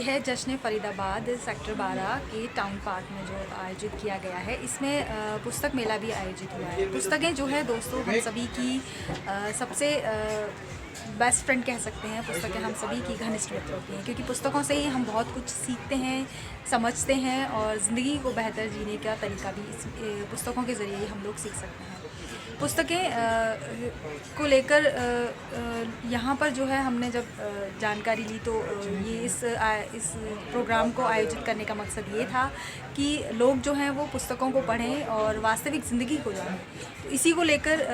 ये है जश्न फरीदाबाद सेक्टर 12 के टाउन पार्क में जो आयोजित किया गया है। इसमें पुस्तक मेला भी आयोजित हुआ है। पुस्तकें जो है दोस्तों हम सभी की सबसे बेस्ट फ्रेंड कह सकते हैं। पुस्तकें हम सभी की घनिष्ठ मित्र होती हैं, क्योंकि पुस्तकों से ही हम बहुत कुछ सीखते हैं, समझते हैं और ज़िंदगी को बेहतर जीने का तरीका भी इस पुस्तकों के ज़रिए ही हम लोग सीख सकते हैं। पुस्तकें को लेकर यहाँ पर जो है हमने जब जानकारी ली तो ये इस प्रोग्राम को आयोजित करने का मकसद ये था कि लोग जो हैं वो पुस्तकों को पढ़ें और वास्तविक ज़िंदगी को जानें। तो इसी को लेकर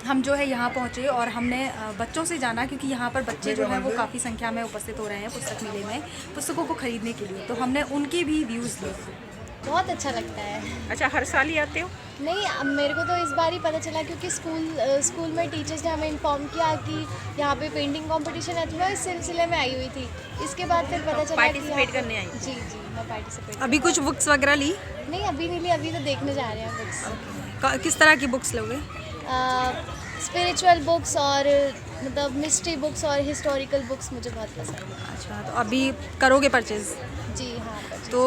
हम जो है यहाँ पहुँचे और हमने बच्चों से जाना, क्योंकि यहाँ पर बच्चे जो हैं वो काफ़ी संख्या में उपस्थित हो रहे हैं पुस्तक मेले में पुस्तकों को ख़रीदने के लिए। तो हमने उनके भी व्यूज़ लिए। बहुत अच्छा लगता है। अच्छा, हर साल ही आते हो? नहीं, अब मेरे को तो इस बार ही पता चला, क्योंकि स्कूल में टीचर्स ने हमें इन्फॉर्म किया कि यहाँ पे पेंटिंग कंपटीशन है, तो मैं इस सिलसिले में आई हुई थी। इसके बाद फिर पता चला पार्टिसिपेट करने आई? जी मैं पार्टिसिपेट। अभी कुछ बुक्स वगैरह ली? नहीं, अभी नहीं ली, अभी तो देखने जा रहे हैं बुक्स। किस तरह की बुक्स लोगे? स्पिरिचुअल बुक्स और मतलब मिस्ट्री बुक्स और हिस्टोरिकल बुक्स मुझे बहुत पसंद है। अच्छा, तो अभी करोगे परचेज़? जी हाँ। तो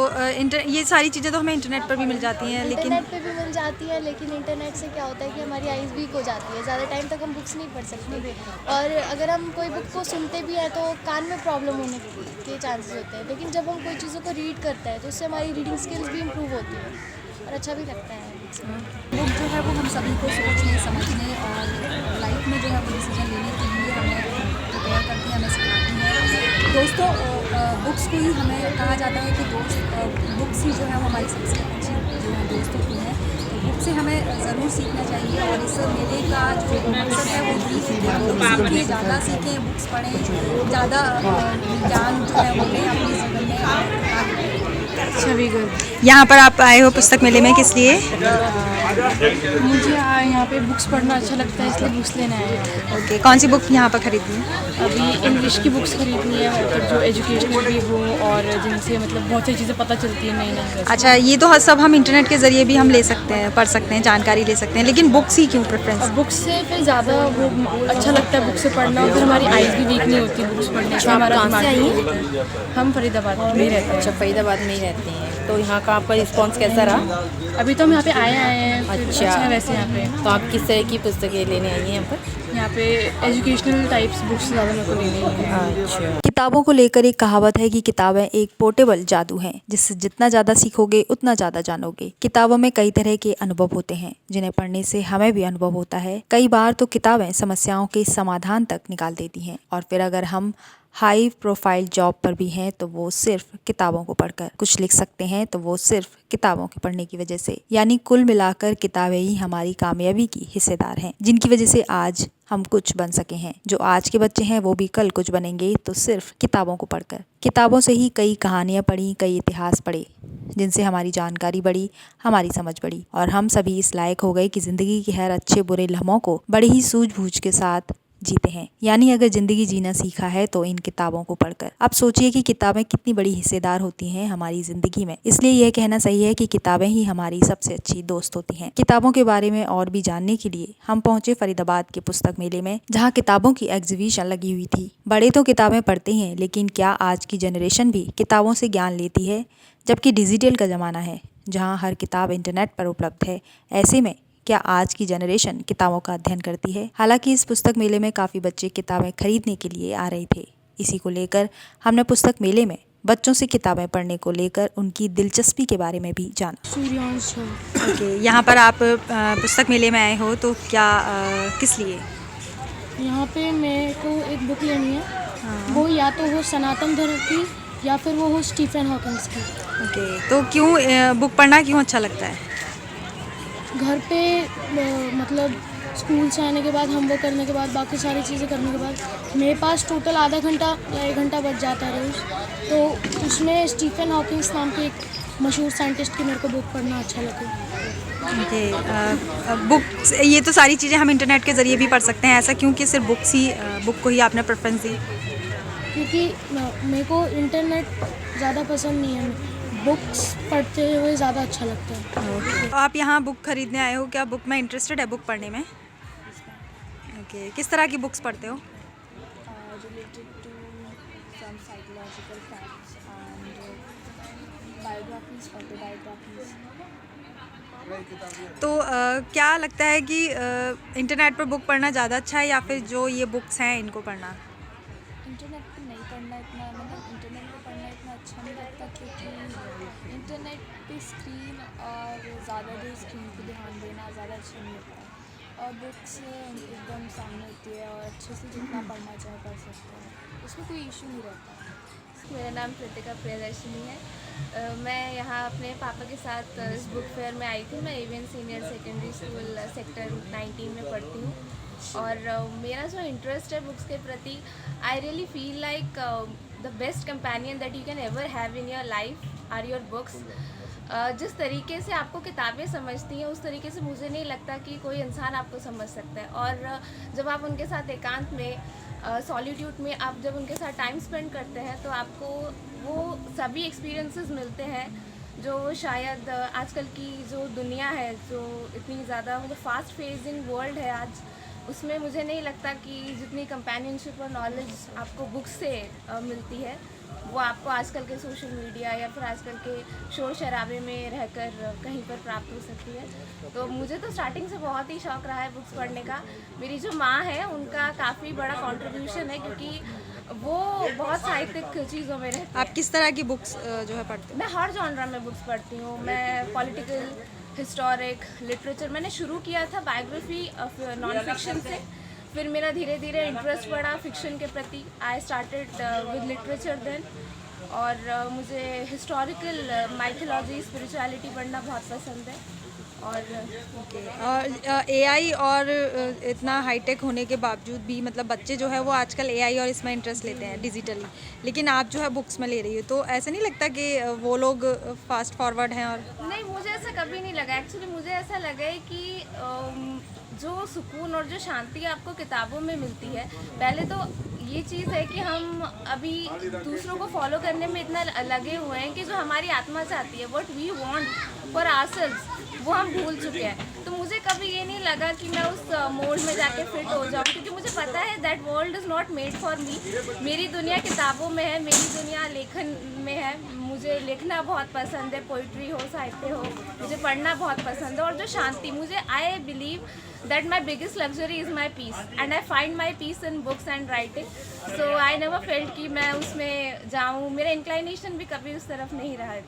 ये सारी चीज़ें तो हमें इंटरनेट पर भी मिल जाती हैं, लेकिन इंटरनेट पे भी मिल जाती है, लेकिन इंटरनेट से क्या होता है कि हमारी आइज़ वीक हो जाती है, ज़्यादा टाइम तक हम बुक्स नहीं पढ़ सकते। और अगर हम कोई बुक को सुनते भी हैं तो कान में प्रॉब्लम होने के चांसेस होते हैं, लेकिन जब हम कोई चीज़ों को रीड करते हैं तो उससे हमारी रीडिंग स्किल्स भी इम्प्रूव होती है और अच्छा भी लगता है। बुक जो है वो हम सभी को सोचने, समझने और लाइफ में जो है वो डिसीजन लेने के लिए हमें प्रिपेयर करती है, हमें सिखाती है। दोस्तों, बुक्स को ही हमें कहा जाता है कि बुक्स ही जो है वो हमारी सबसे अच्छी जो है दोस्त होती हैं। तो बुक से हमें ज़रूर सीखना चाहिए और इस मेले का जो मकसद है वो भी सीखें, ज़्यादा सीखें, बुक्स पढ़ें, ज़्यादा ज्ञान जो है वो लें अपने जीवन में आगे। अच्छा, भी गुड। यहाँ पर आप आए हो पुस्तक मेले में किस लिए? मुझे यहाँ पे बुक्स पढ़ना अच्छा लगता है, इसलिए बुक्स लेना है। ओके, कौन सी बुक यहाँ पर खरीदनी है? अभी इंग्लिश की बुक्स खरीदनी है, मतलब जो एजुकेशनल भी हो और जिनसे मतलब बहुत सारी चीज़ें पता चलती है नई। अच्छा, ये तो सब हम इंटरनेट के ज़रिए भी हम ले सकते हैं, पढ़ सकते हैं, जानकारी ले सकते हैं, लेकिन बुक्स ही क्यों प्रेफरेंस? बुक्स से फिर ज़्यादा वो अच्छा लगता है बुक से पढ़ना, और फिर हमारी आइज़ भी वीक नहीं होती बुक्स पढ़ने से। हमारा हम फरीदाबाद में ही रहते हैं। अच्छा, फरीदाबाद में ही रहते हैं। तो यहाँ का आपका रिस्पांस कैसा रहा? अभी तो हम यहाँ पे आए हैं। अच्छा, वैसे यहाँ पे तो आप किस तरह की पुस्तकें लेने आई हैं यहाँ पर? यहाँ पे एजुकेशनल टाइप्स बुक्स ज़्यादा मेरे को लेनी है। अच्छा। किताबों को लेकर एक कहावत है कि किताबें एक पोर्टेबल जादू हैं, जिससे जितना ज़्यादा सीखोगे उतना ज़्यादा जानोगे। किताबों में कई तरह के अनुभव होते हैं, जिन्हें पढ़ने से हमें भी अनुभव होता है। कई बार तो किताबें समस्याओं के समाधान तक निकाल देती हैं, और फिर अगर हम हाई प्रोफाइल जॉब पर भी हैं तो वो सिर्फ किताबों को पढ़कर कुछ लिख सकते हैं, तो वो सिर्फ किताबों के पढ़ने की वजह से। यानी कुल मिलाकर किताबें ही हमारी कामयाबी की हिस्सेदार हैं, जिनकी वजह से आज हम कुछ बन सके हैं। जो आज के बच्चे हैं वो भी कल कुछ बनेंगे, तो सिर्फ किताबों को पढ़कर। किताबों से ही कई कहानियाँ पढ़ी, कई इतिहास पढ़े, जिनसे हमारी जानकारी बढ़ी, हमारी समझ बढ़ी, और हम सभी इस लायक हो गए कि ज़िंदगी के हर अच्छे बुरे लम्हों को बड़े ही सूझबूझ के साथ जीते हैं। यानी अगर ज़िंदगी जीना सीखा है तो इन किताबों को पढ़कर। अब सोचिए कि किताबें कितनी बड़ी हिस्सेदार होती हैं हमारी ज़िंदगी में। इसलिए यह कहना सही है कि किताबें ही हमारी सबसे अच्छी दोस्त होती हैं। किताबों के बारे में और भी जानने के लिए हम पहुंचे फरीदाबाद के पुस्तक मेले में, जहां किताबों की एग्जीबिशन लगी हुई थी। बड़े तो किताबें पढ़ते हैं, लेकिन क्या आज की जनरेशन भी किताबों से ज्ञान लेती है? जबकि डिजिटल का ज़माना है, जहाँ हर किताब इंटरनेट पर उपलब्ध है। ऐसे में क्या आज की जनरेशन किताबों का अध्ययन करती है? हालांकि इस पुस्तक मेले में काफ़ी बच्चे किताबें खरीदने के लिए आ रहे थे। इसी को लेकर हमने पुस्तक मेले में बच्चों से किताबें पढ़ने को लेकर उनकी दिलचस्पी के बारे में भी जाना। सूर्यांश। ओके, यहाँ पर आप पुस्तक मेले में आए हो तो क्या किस लिए? यहाँ पे मेरे को एक बुक लेनी है। वो या तो हो सनातन धर्म की या फिर वो हो स्टीफन हॉकिंस की। ओके, तो क्यों बुक पढ़ना क्यों अच्छा लगता है? घर पे मतलब स्कूल से आने के बाद, होमवर्क करने के बाद, बाकी सारी चीज़ें करने के बाद मेरे पास टोटल आधा घंटा या 1 घंटा बच जाता है रोज़। तो उसमें स्टीफन हॉकिंस नाम के एक मशहूर साइंटिस्ट की मेरे को बुक पढ़ना अच्छा लगे। ओके, बुक ये तो सारी चीज़ें हम इंटरनेट के ज़रिए भी पढ़ सकते हैं, ऐसा क्यों कि सिर्फ बुक को ही आपने प्रेफरेंस दी? क्योंकि मेरे को इंटरनेट ज़्यादा पसंद नहीं है, बुक्स पढ़ते हुए ज़्यादा अच्छा लगता है। ओके, तो आप यहाँ बुक खरीदने आए हो, क्या बुक में इंटरेस्टेड है, बुक पढ़ने में? ओके, किस तरह की बुक्स पढ़ते हो? Related to psychological facts and biographies, autobiographies. तो क्या लगता है कि इंटरनेट पर बुक पढ़ना ज़्यादा अच्छा है या फिर जो ये बुक्स हैं इनको पढ़ना? इंटरनेट पे नहीं पढ़ना इतना, मतलब इंटरनेट पे पढ़ना इतना अच्छा नहीं लगता, क्योंकि इंटरनेट पे स्क्रीन और ज़्यादा देर स्क्रीन पे ध्यान देना ज़्यादा अच्छा नहीं लगता, और बुक्स एकदम सामने होती है और अच्छे से जितना पढ़ना चाहे पढ़ सकते हैं, उसमें कोई इशू नहीं रहता। मेरा नाम कृतिका प्रियदर्शनी है। मैं यहाँ अपने पापा के साथ इस बुक फेयर में आई थी। मैं avian senior secondary school sector 19 में पढ़ती हूँ, और मेरा जो इंटरेस्ट है बुक्स के प्रति, I really feel like the best companion that you can ever have in your life are your books. जिस तरीके से आपको किताबें समझती हैं उस तरीके से मुझे नहीं लगता कि कोई इंसान आपको समझ सकता है, और जब आप उनके साथ एकांत में सॉलिट्यूड में आप जब उनके साथ टाइम स्पेंड करते हैं तो आपको वो सभी एक्सपीरियंसेस मिलते हैं जो शायद आजकल की जो दुनिया है, जो इतनी ज़्यादा मतलब फास्ट फेजिंग वर्ल्ड है आज, उसमें मुझे नहीं लगता कि जितनी कंपेनियनशिप और नॉलेज आपको बुक से मिलती है वो आपको आजकल के सोशल मीडिया या फिर आजकल के शोर शराबे में रहकर कहीं पर प्राप्त हो सकती है। तो मुझे तो स्टार्टिंग से बहुत ही शौक़ रहा है बुक्स पढ़ने का। मेरी जो माँ है उनका काफ़ी बड़ा कंट्रीब्यूशन है, क्योंकि वो बहुत साहित्यिक चीज़ों में रहती है। आप किस तरह की बुक्स जो है पढ़ते मैं हर जॉनरा में बुक्स पढ़ती हूँ। मैं पॉलिटिकल, हिस्टोरिक, लिटरेचर, मैंने शुरू किया था बायोग्राफी नॉन फिक्शन से, फिर मेरा धीरे धीरे इंटरेस्ट बढ़ा फिक्शन के प्रति। I started with literature then, और मुझे हिस्टोरिकल माइथोलॉजी, स्पिरिचुअलिटी पढ़ना बहुत पसंद है। और एआई और इतना हाईटेक होने के बावजूद भी मतलब बच्चे जो है वो आजकल एआई और इसमें इंटरेस्ट लेते हैं डिजिटली, लेकिन आप जो है बुक्स में ले रही हो, तो ऐसा नहीं लगता कि वो लोग फास्ट फॉरवर्ड हैं? और नहीं, मुझे ऐसा कभी नहीं लगा। एक्चुअली मुझे ऐसा लगा है कि जो सुकून और जो शांति आपको किताबों में मिलती है, पहले तो ये चीज़ है कि हम अभी दूसरों को फॉलो करने में इतना लगे हुए हैं कि जो हमारी आत्मा चाहती है, what we want for ourselves, वो हम भूल चुके हैं। तो मुझे कभी ये नहीं लगा कि मैं उस मोल्ड में जाके फिट हो जाऊँ, क्योंकि मुझे पता है that world is not made for me. मेरी दुनिया किताबों में है, मेरी दुनिया लेखन में है। मुझे लिखना बहुत पसंद है, पोइट्री हो, साहित्य हो, मुझे पढ़ना बहुत पसंद है। और जो शांति, मुझे I believe that my biggest luxury is my peace, and I find my peace in books and writing. So I never felt कि मैं उसमें जाऊँ। मेरा इंक्लाइनेशन भी कभी उस तरफ नहीं रहा है।